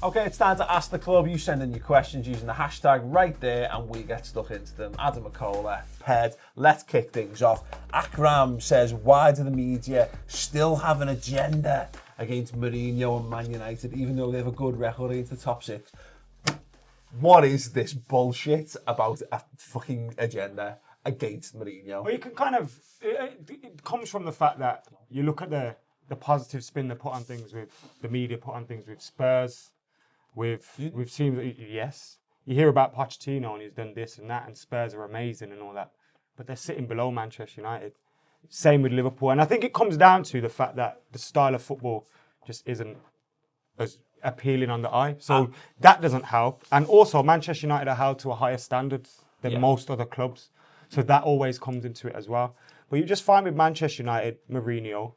Okay, it's time to ask the club. You send in your questions using the hashtag right there and we get stuck into them. Adam McCullough, Ped, let's kick things off. Akram says, why do the media still have an agenda against Mourinho and Man United, even though they have a good record against the top six? What is this bullshit about a fucking agenda against Mourinho? Well, you can kind of, it comes from the fact that you look at the positive spin they put on things with, the media put on things with Spurs. We've seen that, yes, you hear about Pochettino and he's done this and that, and Spurs are amazing and all that, but they're sitting below Manchester United. Same with Liverpool, and I think it comes down to the fact that the style of football just isn't as appealing on the eye, so that doesn't help. And also, Manchester United are held to a higher standard than most other clubs, so that always comes into it as well. But you just find with Manchester United, Mourinho,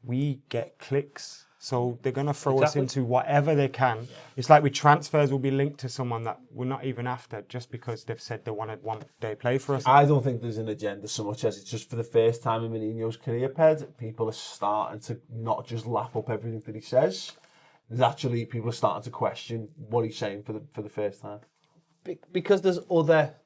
we get clicks. So they're going to throw us into whatever they can. Yeah. It's like with transfers, will be linked to someone that we're not even after just because they've said they wanted one day play for us. I don't think there's an agenda so much as it's just for the first time in Mourinho's career, Ped, people are starting to not just lap up everything that he says. There's actually people are starting to question what he's saying for the first time. Because there's other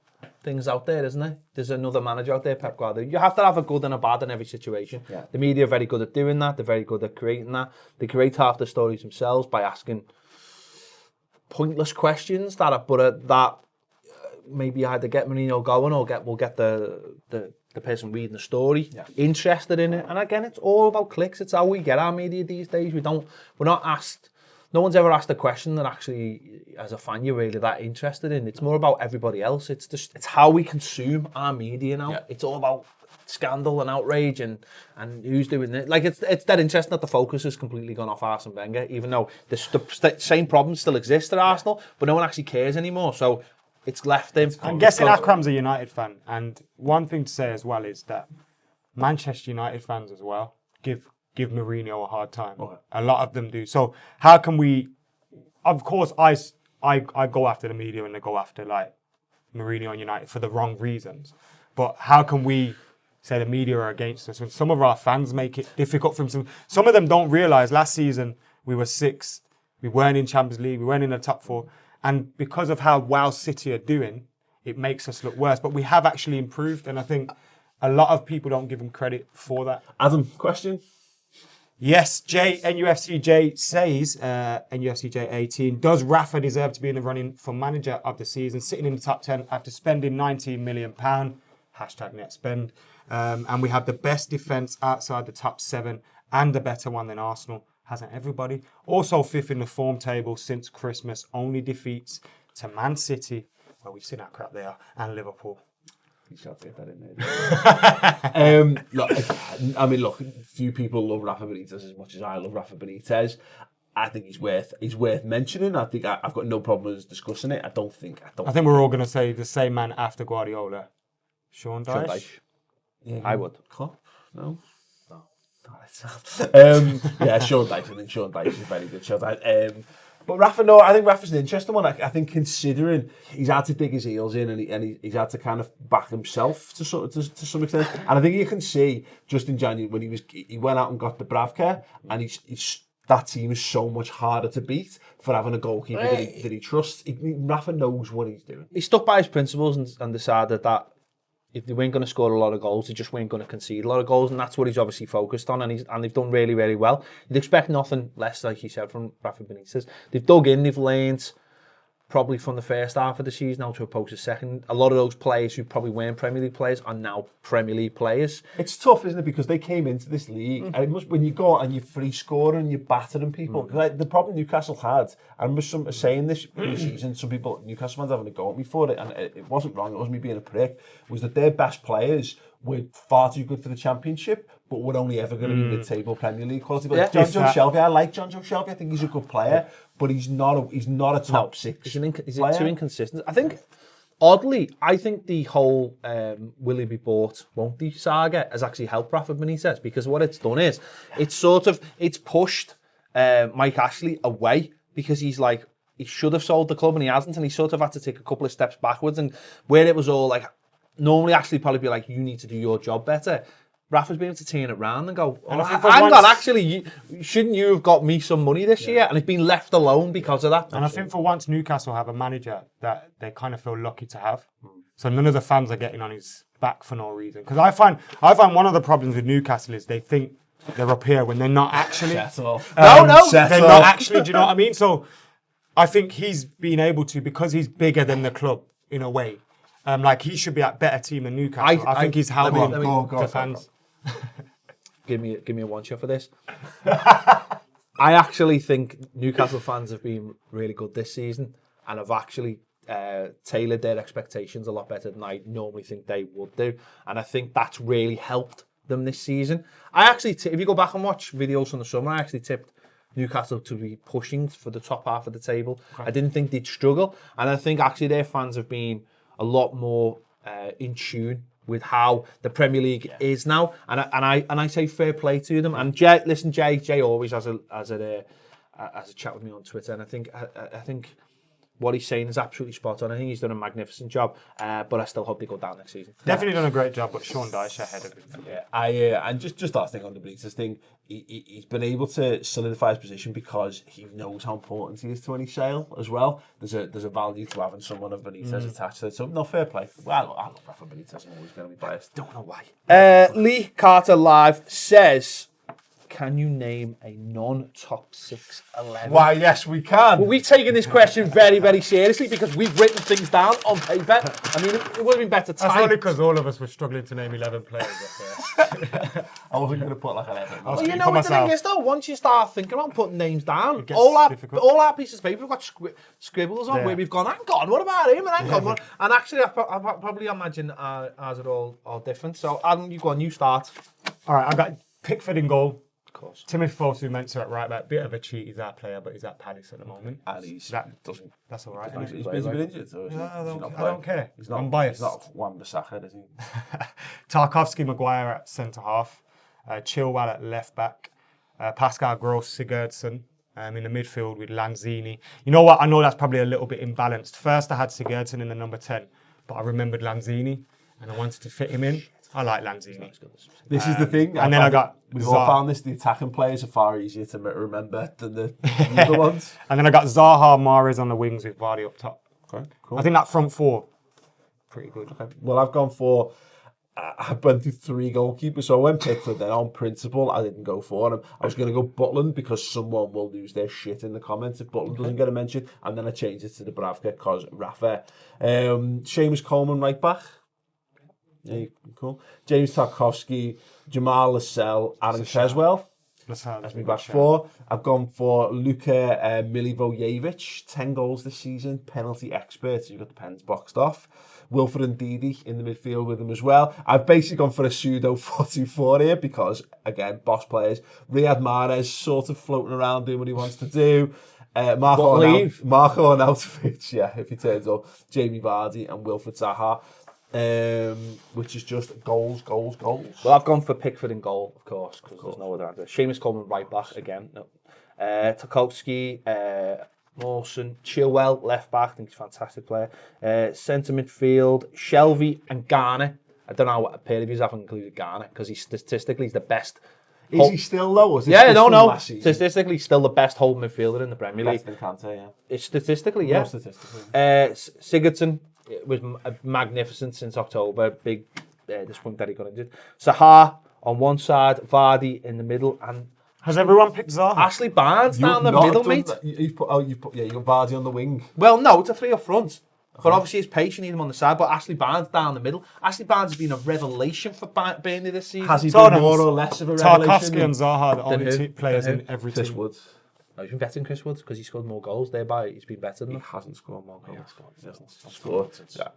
things out there, isn't there? There's another manager out there, Pep Guardiola. You have to have a good and a bad in every situation. Yeah. The media are very good at doing that. They're very good at creating that. They create half the stories themselves by asking pointless questions that maybe either get Mourinho going or will get the person reading the story interested in it. And again, it's all about clicks. It's how we get our media these days. We're not asked. No one's ever asked a question that actually, as a fan, you're really that interested in. It's more about everybody else. It's how we consume our media now. Yeah. It's all about scandal and outrage and who's doing it. Like it's dead interesting that the focus has completely gone off Arsene Wenger, even though the same problems still exist at Arsenal, but no one actually cares anymore. So it's left him. I'm guessing Akram's a United fan, and one thing to say as well is that Manchester United fans as well give Mourinho a hard time. Okay. A lot of them do. So how can we? Of course, I go after the media and they go after like Mourinho and United for the wrong reasons. But how can we say the media are against us when some of our fans make it difficult for them? Some of them don't realise last season we were sixth, we weren't in Champions League, we weren't in the top four, and because of how well City are doing, it makes us look worse. But we have actually improved, and I think a lot of people don't give them credit for that. Adam, question. Yes, NUFCJ says, NUFCJ18, does Rafa deserve to be in the running for manager of the season, sitting in the top 10 after spending £19 million, hashtag net spend, and we have the best defence outside the top 7 and a better one than Arsenal, hasn't everybody? Also fifth in the form table since Christmas, only defeats to Man City, well, we've seen how crap they are, and Liverpool. You should get that in there. Look, few people love Rafa Benitez as much as I love Rafa Benitez. I think he's worth mentioning. I think I've got no problems discussing it. I think we're all going to say the same man after Guardiola. Sean Dyche? Yeah, I would. Klopp? No. Yeah, Sean Dyche. I think Sean Dyche is very good. But Rafa, no, I think Rafa's an interesting one. I think considering he's had to dig his heels in and he's had to kind of back himself to some extent. And I think you can see just in January when he went out and got the Bravka, and that team is so much harder to beat for having a goalkeeper that he trusts. Rafa knows what he's doing. He stuck by his principles and decided that if they weren't going to score a lot of goals, they just weren't going to concede a lot of goals, and that's what he's obviously focused on, and they've done really, really well. You'd expect nothing less, like you said, from Rafa Benitez. They've dug in, they've learned probably from the first half of the season now to approach the second. A lot of those players who probably weren't Premier League players are now Premier League players. It's tough, isn't it? Because they came into this league, and it must, when you go and you're free scoring and you're battering people. Like the problem Newcastle had, I remember saying this pre-season, some people, Newcastle fans having a go at me for it, and it wasn't wrong, it wasn't me being a prick, was that their best players were far too good for the Championship, but were only ever going to be mid-table Premier League quality. But John Joe Shelby, I like John Joe Shelby. I think he's a good player, but he's not a top six. He's too inconsistent. I think, oddly, the whole will he be bought, won't he saga has actually helped Rafa Benitez, because what it's done is it's pushed Mike Ashley away, because he's like, he should have sold the club and he hasn't, and he sort of had to take a couple of steps backwards, and where it was all like, normally Ashley probably be like, you need to do your job better. Rafa's been able to turn it round and go, And I think hang for on, once- actually, shouldn't you have got me some money this year? And it's been left alone because of that. And I think for once Newcastle have a manager that they kind of feel lucky to have. So none of the fans are getting on his back for no reason. Because I find one of the problems with Newcastle is they think they're up here when they're not actually. No, They're no. not actually. Do you know what I mean? So I think he's been able to, because he's bigger than the club in a way. Like he should be at better team than Newcastle. I think he's helping the fans. Give me a one shot for this. I actually think Newcastle fans have been really good this season and have actually tailored their expectations a lot better than I normally think they would do. And I think that's really helped them this season. I actually, if you go back and watch videos from the summer, I actually tipped Newcastle to be pushing for the top half of the table. Okay. I didn't think they'd struggle. And I think actually their fans have been a lot more in tune with how the Premier League is now, and I say fair play to them. And Jay, listen, Jay always has a chat with me on Twitter, and I think what he's saying is absolutely spot on. I think he's done a magnificent job, but I still hope they go down next season. Definitely done a great job, but Sean Dyche ahead of him. Yeah, and just last thing on the Benitez thing, he's been able to solidify his position because he knows how important he is to any sale as well. There's a value to having someone of Benitez attached to it. So no, fair play. Well, I love Rafa Benitez. I'm always going to be biased. Don't know why. Lee Carter Live says, can you name a non-top 6 11? Why, yes, we can. Well, we've taken this question very, very seriously because we've written things down on paper. I mean, it would have been better time. That's only because all of us were struggling to name 11 players at first. I wasn't going to put like 11. Well, you know what the thing is, though? Once you start thinking about putting names down, gets all our pieces of paper have got scribbles on where we've gone, hang on, what about him? And actually, I probably imagine ours are all different. So, Adam, you start. All right, I've got Pickford in goal. Of course. Timothy Fosu meant to at right back. Bit of a cheat. He's our player, but he's at Palace at the moment. And that's all right. He's been injured. So I don't care. I'm biased. He's not Wan-Bissaka, is he? Tarkowski, Maguire at centre half. Chilwell at left back. Pascal Gross, Sigurdsson in the midfield with Lanzini. You know what? I know that's probably a little bit imbalanced. First, I had Sigurdsson in the number 10, but I remembered Lanzini and I wanted to fit him in. I like Lanzini. This is the thing. And then I got we've all found this: the attacking players are far easier to remember than the other ones. And then I got Zaha, Mahrez on the wings with Vardy up top. Okay, cool. I think that front four, pretty good. Okay. Well, I've gone for. I went through 3 goalkeepers, so I went Pickford. Then on principle, I didn't go for him. I was going to go Butland because someone will lose their shit in the comments if Butland doesn't get a mention, and then I changed it to the Dubravka because Rafa. Seamus Coleman right back. Yeah, cool. James Tarkowski, Jamal Lascelles, Aaron Creswell. That's me back 4. I've gone for Luka Milivojevic, 10 goals this season, penalty expert. So you've got the pens boxed off. Wilfred Ndidi in the midfield with him as well. I've basically gone for a pseudo 4-2-4 here because, again, boss players. Riyad Mahrez sort of floating around doing what he wants to do. Marco Arnautovic, if he turns up. Jamie Vardy and Wilfred Zaha. Which is just goals. Well, I've gone for Pickford in goal, of course, because there's no other answer. Seamus Coleman right back again. No. Tarkowski, Mawson, Chilwell left back. I think he's a fantastic player. Centre midfield, Shelvey and Garner. I don't know what a pair of yous haven't included Garner because he's statistically the best. Is he still low? Or is Statistically, still the best holding midfielder in the Premier League. Better than Kante, yeah. It's statistically, yeah. Sigurdsson was magnificent since October. Big disappointment that he got injured. Zaha on one side, Vardy in the middle, and has everyone picked Zaha? Ashley Barnes down the middle, mate. You got Vardy on the wing. Well, no, it's a 3 up front. But obviously, it's patient, need him on the side. But Ashley Barnes down the middle. Ashley Barnes has been a revelation for Burnley this season. Has he been more or less of a revelation? Tarkowski and Zaha, the only 2 players in every team. Woods. No, he's been better than Chris Woods because he scored more goals. Thereby, he's been better than him. He hasn't scored more goals. He hasn't scored.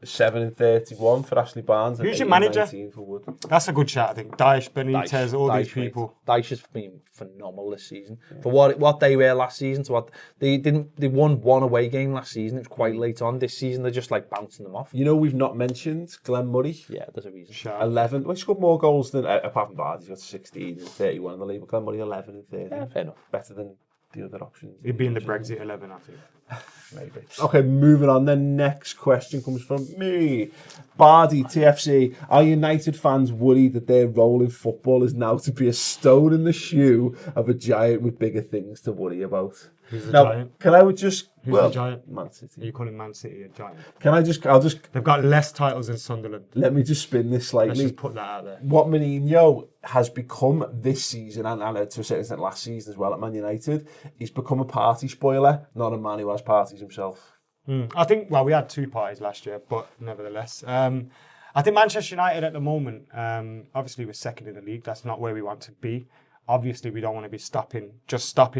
7 and 31 for Ashley Barnes. Who's your manager? For Wood. That's a good chat, I think. Dyche, Benitez, all these people. Dyche has been phenomenal this season. Yeah. For what they were last season to what they won 1 away game last season. It was quite late on. This season, they're just like bouncing them off. You know, we've not mentioned Glenn Murray. Yeah, there's a reason. Sure. 11. Well, he scored more goals than, apart from Barnes, he's got 16 and 31 in the league. But Glenn Murray, 11 and 30. Yeah, fair enough. Better than the other options. He'd be in the Brexit 11, I think. Maybe. Okay, moving on. The next question comes from me. Bardi, TFC. Are United fans worried that their role in football is now to be a stone in the shoe of a giant with bigger things to worry about? Who's the Now, giant? can I just... Who's the giant? Man Are City. you calling Man City a giant? They've got less titles than Sunderland. Let me just spin this slightly. Let's just put that out there. What Mourinho has become this season, and to a certain extent last season as well at Man United, he's become a party spoiler, not a man who has parties himself. I think, well, we had 2 parties last year, but nevertheless. I think Manchester United at the moment, obviously we're second in the league. That's not where we want to be. Obviously, we don't want to be stopping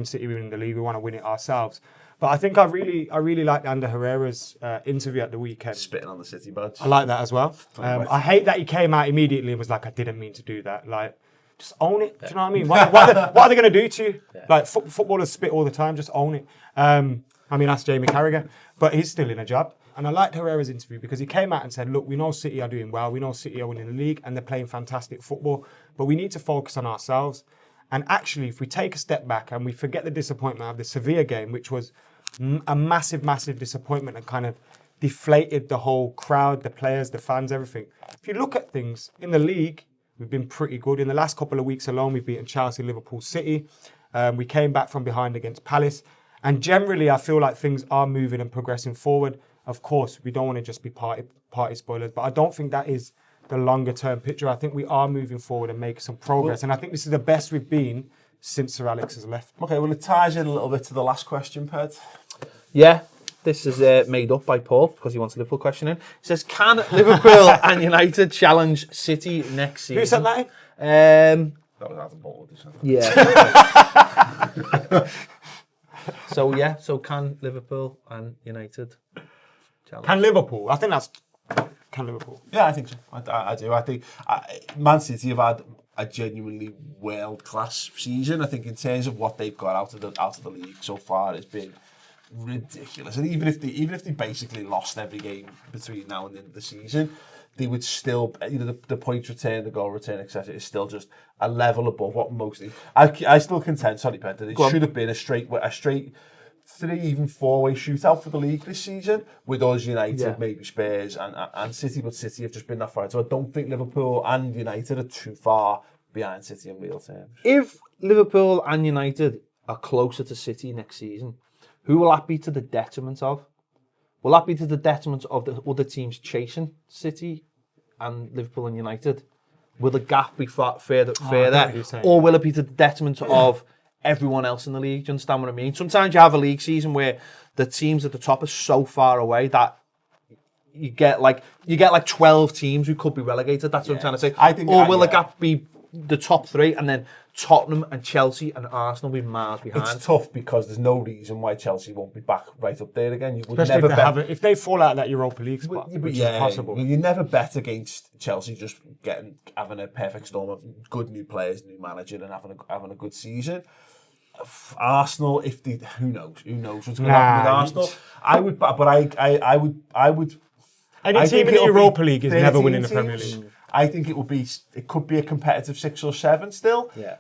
City winning the league. We want to win it ourselves. But I think I really liked Ander Herrera's interview at the weekend. Spitting on the City badge. I like that as well. I hate that he came out immediately and was like, I didn't mean to do that. Like, just own it. Do you know what I mean? What are they going to do to you? Yeah. Like, footballers spit all the time. Just own it. I mean, that's Jamie Carragher. But he's still in a job. And I liked Herrera's interview because he came out and said, look, we know City are doing well. We know City are winning the league and they're playing fantastic football. But we need to focus on ourselves. And actually, if we take a step back and we forget the disappointment of the Sevilla game, which was a massive, massive disappointment and kind of deflated the whole crowd, the players, the fans, everything. If you look at things in the league, we've been pretty good. In the last couple of weeks alone, we've beaten Chelsea, Liverpool, City. We came back from behind against Palace. And generally, I feel like things are moving and progressing forward. Of course, we don't want to just be party spoilers, but I don't think that is the longer term picture. I think we are moving forward and making some progress. And I think this is the best we've been since Sir Alex has left. Okay, well, it ties in a little bit to the last question, Ped. Yeah, this is made up by Paul because he wants a Liverpool question in. He says, can Liverpool and United challenge City next season? Who said that? That was Adam Ball. Yeah. So can Liverpool and United challenge? Can Liverpool? I think that's... Can Liverpool? Yeah, I think so. I do. I think Man City have had a genuinely world-class season. I think in terms of what they've got out of the league so far, it's been ridiculous. And even if they basically lost every game between now and the end of the season, they would still, the points return, the goal return, etc., is still just a level above what mostly. I still contend, sorry, Ben, that it should have been a straight 3, even 4-way shootout for the league this season with us, United, maybe Spurs and City, but City have just been that far. So I don't think Liverpool and United are too far behind City in real terms. If Liverpool and United are closer to City next season, who will that be to the detriment of? Will that be to the detriment of the other teams chasing City and Liverpool and United? Will the gap be further? Or will it be to the detriment of everyone else in the league? Do you understand what I mean? Sometimes you have a league season where the teams at the top are so far away that you get like 12 teams who could be relegated. That's what I'm trying to say. Will the gap be the top 3 and then Tottenham and Chelsea and Arsenal be miles behind? It's tough because there's no reason why Chelsea won't be back right up there again. You would especially never if they fall out of that Europa League spot, which is possible. You never bet against Chelsea just having a perfect storm of good new players, new manager, and having a good season. Arsenal, who knows what's going to happen with Arsenal. I would. Any team in the Europa League is never winning the Premier League. I think it could be a competitive 6 or 7 still. Yeah.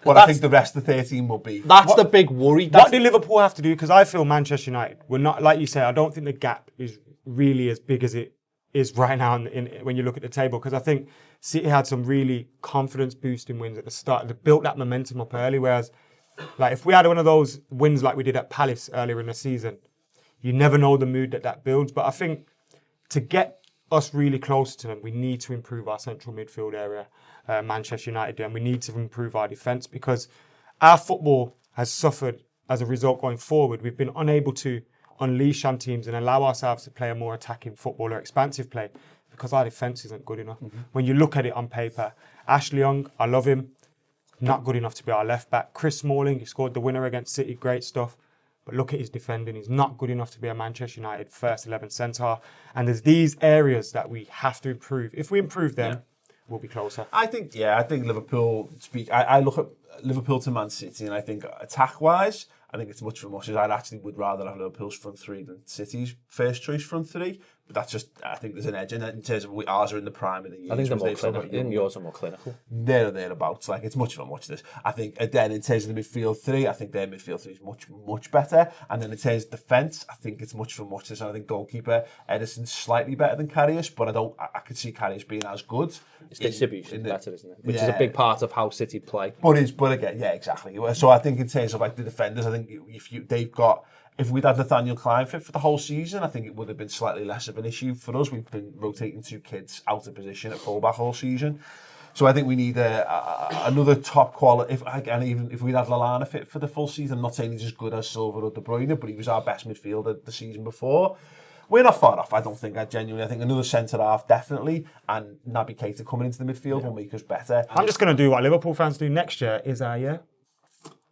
But I think the rest of the 13 will be. That's the big worry. What do Liverpool have to do? Because I feel Manchester United, we're not, like you say, I don't think the gap is really as big as it is right now when you look at the table. Because I think City had some really confidence boosting wins at the start. They built that momentum up early. Whereas, like, if we had one of those wins like we did at Palace earlier in the season, you never know the mood that builds. But I think to get us really close to them, we need to improve our central midfield area, Manchester United do, and we need to improve our defence because our football has suffered as a result going forward. We've been unable to unleash on teams and allow ourselves to play a more attacking football or expansive play because our defence isn't good enough. Mm-hmm. When you look at it on paper, Ashley Young, I love him, not good enough to be our left back. Chris Smalling, he scored the winner against City, great stuff. But look at his defending. He's not good enough to be a Manchester United first 11 centre. And there's these areas that we have to improve. If we improve them, we'll be closer. I think Liverpool I look at Liverpool to Man City and I think attack-wise, I think it's much for much as I actually would rather have Liverpool's front 3 than City's first choice front 3. But that's just, I think there's an edge in it in terms of ours are in the prime of the year. I think they're more clinical. I think yours are more clinical. Thereabouts. Like, it's much of a muchness. I think, then in terms of the midfield three, I think their midfield three is much better. And then in terms of defence, I think it's much for muchness. And I think goalkeeper Edison's slightly better than Karius, but I could see Karius being as good. It's distribution better, isn't it? Which is a big part of how City play. But again, yeah, exactly. So I think in terms of like the defenders, I think if we'd had Nathaniel Klein fit for the whole season, I think it would have been slightly less of an issue for us. We've been rotating 2 kids out of position at fullback all season. So I think we need another top quality. Even if we'd had Lallana fit for the full season, I'm not saying he's as good as Silva or De Bruyne, but he was our best midfielder the season before. We're not far off, I don't think. I think another centre-half, definitely, and Naby Keita coming into the midfield will make us better. I'm just going to do what Liverpool fans do next year, is our year.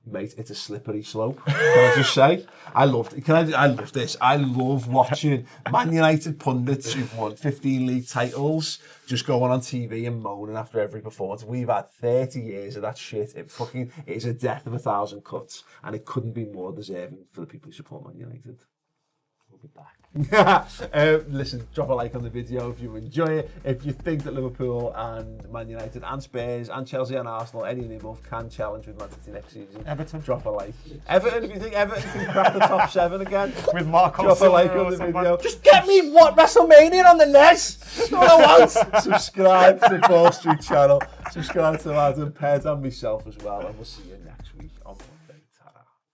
Mate, it's a slippery slope. Can I just say? I love this. I love watching Man United pundits who've won 15 league titles just going on TV and moaning after every performance. We've had 30 years of that shit. It is a death of 1,000 cuts, and it couldn't be more deserving for the people who support Man United. We'll be back. Listen, drop a like on the video if you enjoy it. If you think that Liverpool and Man United and Spurs and Chelsea and Arsenal, any of them both can challenge with Man City next season, Everton, drop a like. Everton, if you think Everton can crack the top 7 again, with Marco, drop a like on the video. Just get me WrestleMania on the NES. That's all I want. Subscribe to the Ball Street channel. Subscribe to Adam, Pez and myself as well, and we'll see you next week on Monday.